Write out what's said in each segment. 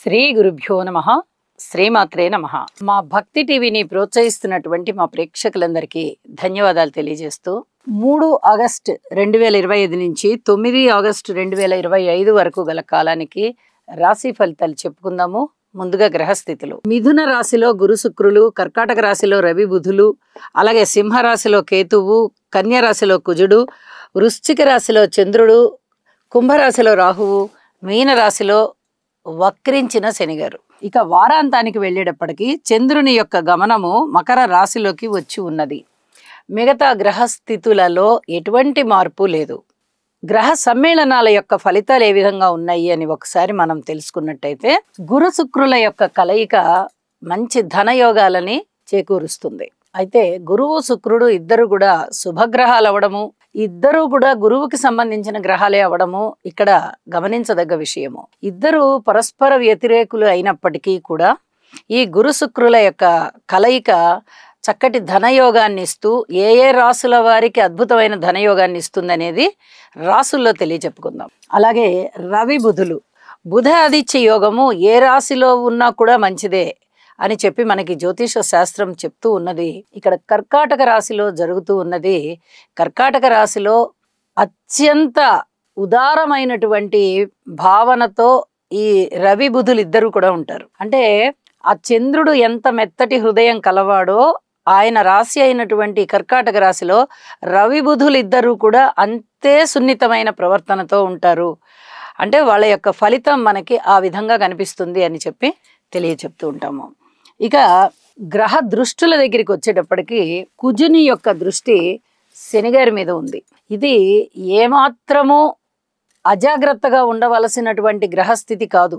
శ్రీ గురుభ్యో నమః. శ్రీమాత్రే నమః. మా భక్తి టీవీని ప్రోత్సహిస్తున్నటువంటి మా ప్రేక్షకులందరికీ ధన్యవాదాలు తెలియజేస్తూ 3 ఆగస్టు 2025 నుంచి 9 ఆగస్టు 2025 వరకు గల కాలానికి రాశి ఫలితాలు చెప్పుకుందాము. ముందుగా గ్రహస్థితులు. మిథున రాశిలో గురు శుక్రులు, కర్కాటక రాశిలో రవి బుధులు, అలాగే సింహరాశిలో కేతువు, కన్య రాశిలో కుజుడు, వృశ్చిక రాశిలో చంద్రుడు, కుంభరాశిలో రాహువు, మీన రాశిలో వక్రించిన శనిగారు. ఇక వారాంతానికి వెళ్ళేటప్పటికీ చంద్రుని యొక్క గమనము మకర రాశిలోకి వచ్చి ఉన్నది. మిగతా గ్రహస్థితులలో ఎటువంటి మార్పు లేదు. గ్రహ సమ్మేళనాల యొక్క ఫలితాలు ఏ విధంగా ఉన్నాయి అని ఒకసారి మనం తెలుసుకున్నట్టయితే, గురు శుక్రుల యొక్క కలయిక మంచి ధనయోగాలని చేకూరుస్తుంది. అయితే గురువు శుక్రుడు ఇద్దరు కూడా శుభగ్రహాలు అవ్వడము, ఇద్దరు కూడా గురువుకి సంబంధించిన గ్రహాలే అవ్వడము ఇక్కడ గమనించదగ్గ విషయము. ఇద్దరు పరస్పర వ్యతిరేకులు అయినప్పటికీ కూడా ఈ గురు శుక్రుల యొక్క కలయిక చక్కటి ధనయోగాన్ని ఇస్తూ ఏ ఏ రాసుల వారికి అద్భుతమైన ధనయోగాన్ని ఇస్తుంది అనేది రాసుల్లో తెలియచెప్పుకుందాం. అలాగే రవి బుధులు, బుధ ఆదిత్య యోగము ఏ రాశిలో ఉన్నా కూడా మంచిదే అని చెప్పి మనకి జ్యోతిష శాస్త్రం చెప్తూ ఉన్నది. ఇక్కడ కర్కాటక రాశిలో జరుగుతూ ఉన్నది. కర్కాటక రాశిలో అత్యంత ఉదారమైనటువంటి భావనతో ఈ రవి బుధులు ఇద్దరు కూడా ఉంటారు. అంటే ఆ చంద్రుడు ఎంత మెత్తటి హృదయం కలవాడో ఆయన రాశి అయినటువంటి కర్కాటక రాశిలో రవి బుధులు ఇద్దరు కూడా అంతే సున్నితమైన ప్రవర్తనతో ఉంటారు. అంటే వాళ్ళ యొక్క ఫలితం మనకి ఆ విధంగా కనిపిస్తుంది అని చెప్పి తెలియచెప్తూ ఉంటాము. ఇక గ్రహ దృష్టుల దగ్గరికి వచ్చేటప్పటికి కుజుని యొక్క దృష్టి శనిగారి మీద ఉంది. ఇది ఏమాత్రము అజాగ్రత్తగా ఉండవలసినటువంటి గ్రహస్థితి కాదు.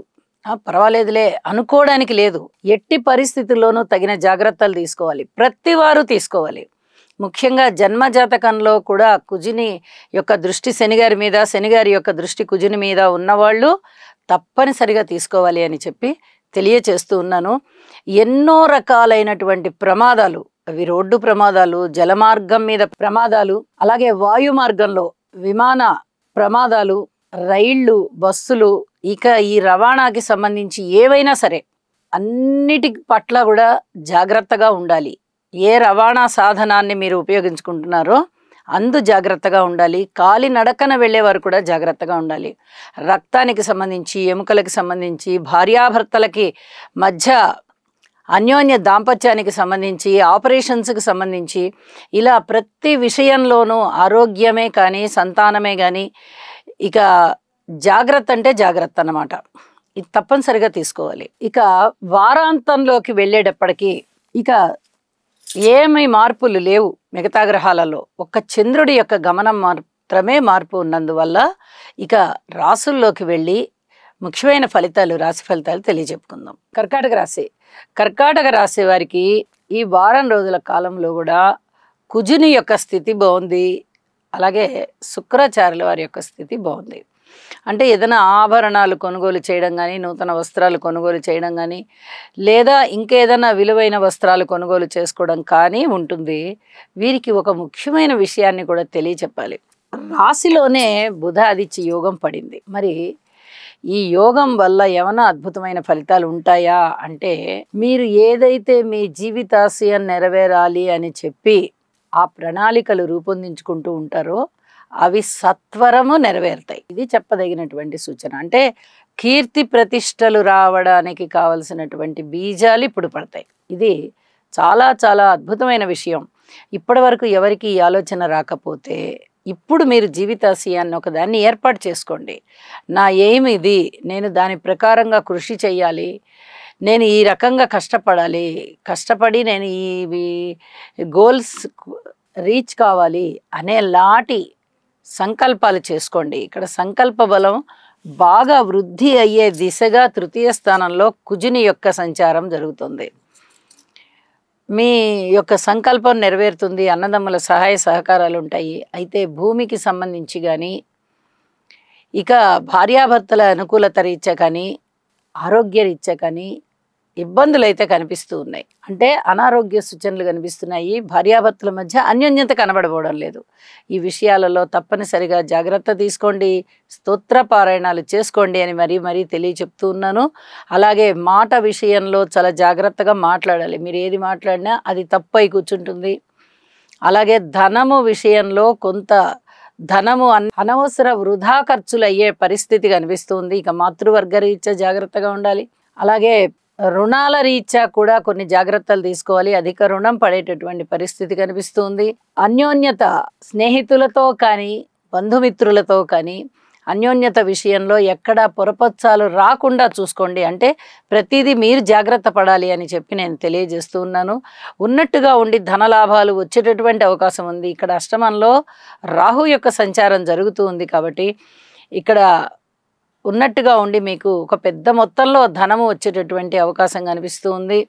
పర్వాలేదులే అనుకోవడానికి లేదు. ఎట్టి పరిస్థితుల్లోనూ తగిన జాగ్రత్తలు తీసుకోవాలి, ప్రతి వారు తీసుకోవాలి. ముఖ్యంగా జన్మజాతకంలో కూడా కుజుని యొక్క దృష్టి శనిగారి మీద, శనిగారి యొక్క దృష్టి కుజుని మీద ఉన్నవాళ్ళు తప్పనిసరిగా తీసుకోవాలి అని చెప్పి తెలియచేస్తూ ఉన్నాను. ఎన్నో రకాలైనటువంటి ప్రమాదాలు, అవి రోడ్డు ప్రమాదాలు, జలమార్గం మీద ప్రమాదాలు, అలాగే వాయు మార్గంలో విమాన ప్రమాదాలు, రైళ్లు, బస్సులు, ఇక ఈ రవాణాకి సంబంధించి ఏవైనా సరే అన్నిటి పట్ల కూడా జాగ్రత్తగా ఉండాలి. ఏ రవాణా సాధనాన్ని మీరు ఉపయోగించుకుంటున్నారో అందు జాగ్రత్తగా ఉండాలి. కాలి నడకన వెళ్ళేవారు కూడా జాగ్రత్తగా ఉండాలి. రక్తానికి సంబంధించి, ఎముకలకి సంబంధించి, భార్యాభర్తలకి మధ్య అన్యోన్య దాంపత్యానికి సంబంధించి, ఆపరేషన్స్కి సంబంధించి, ఇలా ప్రతి విషయంలోనూ ఆరోగ్యమే కానీ సంతానమే కానీ ఇక జాగ్రత్త అంటే జాగ్రత్త అన్నమాట. ఇది తప్పనిసరిగా తీసుకోవాలి. ఇక వారాంతంలోకి వెళ్ళేటప్పటికీ ఇక ఏమీ మార్పులు లేవు మిగతా గ్రహాలలో. ఒక్క చంద్రుడి యొక్క గమనం మాత్రమే మార్పు ఉన్నందువల్ల ఇక రాసుల్లోకి వెళ్ళి ముఖ్యమైన ఫలితాలు, రాశి ఫలితాలు తెలియజెప్పుకుందాం. కర్కాటక రాశి. కర్కాటక రాశి వారికి ఈ వారం రోజుల కాలంలో కూడా కుజుని యొక్క స్థితి బాగుంది, అలాగే శుక్రాచార్యుల వారి యొక్క స్థితి బాగుంది. అంటే ఏదైనా ఆభరణాలు కొనుగోలు చేయడం కానీ, నూతన వస్త్రాలు కొనుగోలు చేయడం కానీ, లేదా ఇంకేదైనా విలువైన వస్త్రాలు కొనుగోలు చేసుకోవడం కానీ ఉంటుంది. వీరికి ఒక ముఖ్యమైన విషయాన్ని కూడా తెలియచెప్పాలి. రాశిలోనే బుధ ఆదిత్య యోగం పడింది. మరి ఈ యోగం వల్ల ఏమైనా అద్భుతమైన ఫలితాలు ఉంటాయా అంటే, మీరు ఏదైతే మీ జీవితాశయం నెరవేరాలి అని చెప్పి ఆ ప్రణాళికలు రూపొందించుకుంటూ ఉంటారో అవి సత్వరము నెరవేరుతాయి. ఇది చెప్పదగినటువంటి సూచన. అంటే కీర్తి ప్రతిష్టలు రావడానికి కావలసినటువంటి బీజాలు ఇప్పుడు పడతాయి. ఇది చాలా చాలా అద్భుతమైన విషయం. ఇప్పటి వరకు ఎవరికి ఈ ఆలోచన రాకపోతే ఇప్పుడు మీరు జీవితాశయాన్ని ఒకదాన్ని ఏర్పాటు చేసుకోండి. నా ఎయిమ్ ఇది, నేను దాని ప్రకారంగా కృషి చేయాలి, నేను ఈ రకంగా కష్టపడాలి, కష్టపడి నేను ఈ గోల్స్ రీచ్ కావాలి అనే లాంటి సంకల్పాలు చేసుకోండి. ఇక్కడ సంకల్ప బలం బాగా వృద్ధి అయ్యే దిశగా తృతీయ స్థానంలో కుజుని యొక్క సంచారం జరుగుతుంది. మీ యొక్క సంకల్పం నెరవేరుతుంది. అన్నదమ్ముల సహాయ సహకారాలు ఉంటాయి. అయితే భూమికి సంబంధించి కానీ, ఇక భార్యాభర్తల అనుకూలత రీత్యా కానీ, ఆరోగ్య రీత్యా కానీ ఇబ్బందులు అయితే కనిపిస్తూ ఉన్నాయి. అంటే అనారోగ్య సూచనలు కనిపిస్తున్నాయి. భార్యాభర్తల మధ్య అన్యోన్యత కనబడబోవడం లేదు. ఈ విషయాలలో తప్పనిసరిగా జాగ్రత్త తీసుకోండి, స్తోత్ర పారాయణాలు చేసుకోండి అని మరీ తెలియచెప్తూ ఉన్నాను. అలాగే మాట విషయంలో చాలా జాగ్రత్తగా మాట్లాడాలి. మీరు ఏది మాట్లాడినా అది తప్పు అయి కూర్చుంటుంది. అలాగే ధనము విషయంలో కొంత ధనము అనవసర వృధా ఖర్చులు అయ్యే పరిస్థితి కనిపిస్తుంది. ఇక మాతృవర్గ రీత్యా జాగ్రత్తగా ఉండాలి. అలాగే రుణాల రీత్యా కూడా కొన్ని జాగ్రత్తలు తీసుకోవాలి. అధిక రుణం పడేటటువంటి పరిస్థితి కనిపిస్తుంది. అన్యోన్యత స్నేహితులతో కానీ బంధుమిత్రులతో కానీ అన్యోన్యత విషయంలో ఎక్కడ పొరపచ్చాలు రాకుండా చూసుకోండి. అంటే ప్రతిదీ మీరు జాగ్రత్త పడాలి అని చెప్పి నేను తెలియజేస్తూ ఉన్నాను. ఉన్నట్టుగా ఉండి ధనలాభాలు వచ్చేటటువంటి అవకాశం ఉంది. ఇక్కడ అష్టమంలో రాహు యొక్క సంచారం జరుగుతూ ఉంది కాబట్టి ఇక్కడ ఉన్నట్టుగా ఉండి మీకు ఒక పెద్ద మొత్తంలో ధనము వచ్చేటటువంటి అవకాశం కనిపిస్తూ ఉంది.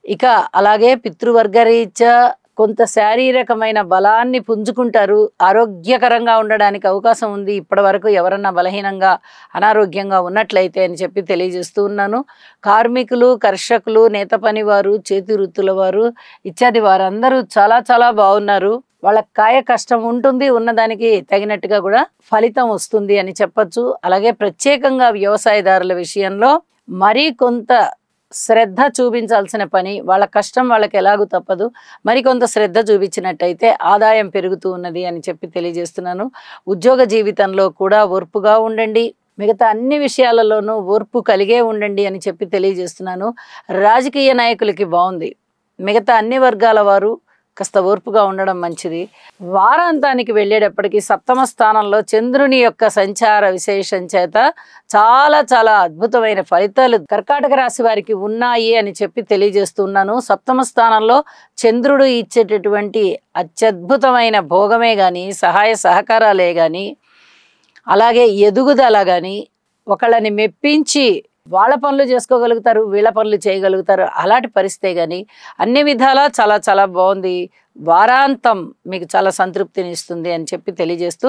ఇక అలాగే పితృవర్గరీత్యా కొంత శారీరకమైన బలాన్ని పుంజుకుంటారు. ఆరోగ్యకరంగా ఉండడానికి అవకాశం ఉంది. ఇప్పటి వరకు ఎవరన్నా బలహీనంగా అనారోగ్యంగా ఉన్నట్లయితే అని చెప్పి తెలియజేస్తూ ఉన్నాను. కార్మికులు, కర్షకులు, నేత పనివారు, చేతి వృత్తుల వారు ఇత్యాది వారందరూ చాలా చాలా బాగున్నారు. వాళ్ళ కాయ కష్టం ఉంటుంది, ఉన్నదానికి తగినట్టుగా కూడా ఫలితం వస్తుంది అని చెప్పచ్చు. అలాగే ప్రత్యేకంగా వ్యవసాయదారుల విషయంలో మరీ కొంత శ్రద్ధ చూపించాల్సిన పని, వాళ్ళ కష్టం వాళ్ళకి ఎలాగూ తప్పదు. మరికొంత శ్రద్ధ చూపించినట్టయితే ఆదాయం పెరుగుతూ ఉన్నది అని చెప్పి తెలియజేస్తున్నాను. ఉద్యోగ జీవితంలో కూడా ఓర్పుగా ఉండండి. మిగతా అన్ని విషయాలలోనూ ఓర్పు కలిగే ఉండండి అని చెప్పి తెలియజేస్తున్నాను. రాజకీయ నాయకులకి బాగుంది. మిగతా అన్ని వర్గాల వారు కాస్త ఓర్పుగా ఉండడం మంచిది. వారాంతానికి వెళ్ళేటప్పటికి సప్తమ స్థానంలో చంద్రుని యొక్క సంచార విశేషం చేత చాలా చాలా అద్భుతమైన ఫలితాలు కర్కాటక రాశి వారికి ఉన్నాయి అని చెప్పి తెలియజేస్తున్నాను. సప్తమ స్థానంలో చంద్రుడు ఇచ్చేటటువంటి అత్యద్భుతమైన భోగమే కానీ, సహాయ సహకారాలే కానీ, అలాగే ఎదుగుదల కానీ, ఒకళ్ళని మెప్పించి వాళ్ళ పనులు చేసుకోగలుగుతారు, వీళ్ళ పనులు చేయగలుగుతారు. అలాంటి పరిస్థితే కానీ అన్ని విధాలా చాలా చాలా బాగుంది. వారాంతం మీకు చాలా సంతృప్తిని ఇస్తుంది అని చెప్పి తెలియజేస్తూ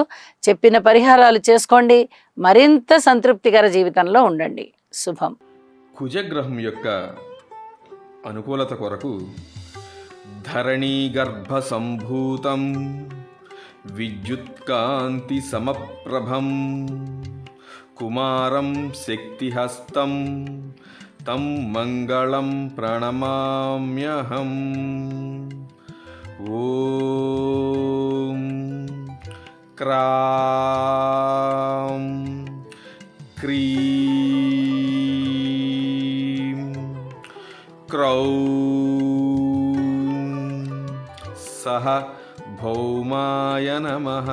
చెప్పిన పరిహారాలు చేసుకోండి. మరింత సంతృప్తికర జీవితంలో ఉండండి. శుభం. కుజగ్రహం యొక్క అనుకూలత కొరకు ధరణీ గర్భ సంభూతం విద్యుత్కాంతి సమప్రభం కుమారం శక్తిహస్తం తం మంగళం ప్రణమామ్యహం. ఓం క్రాం క్రీం క్రౌం సహ భౌమాయ నమః.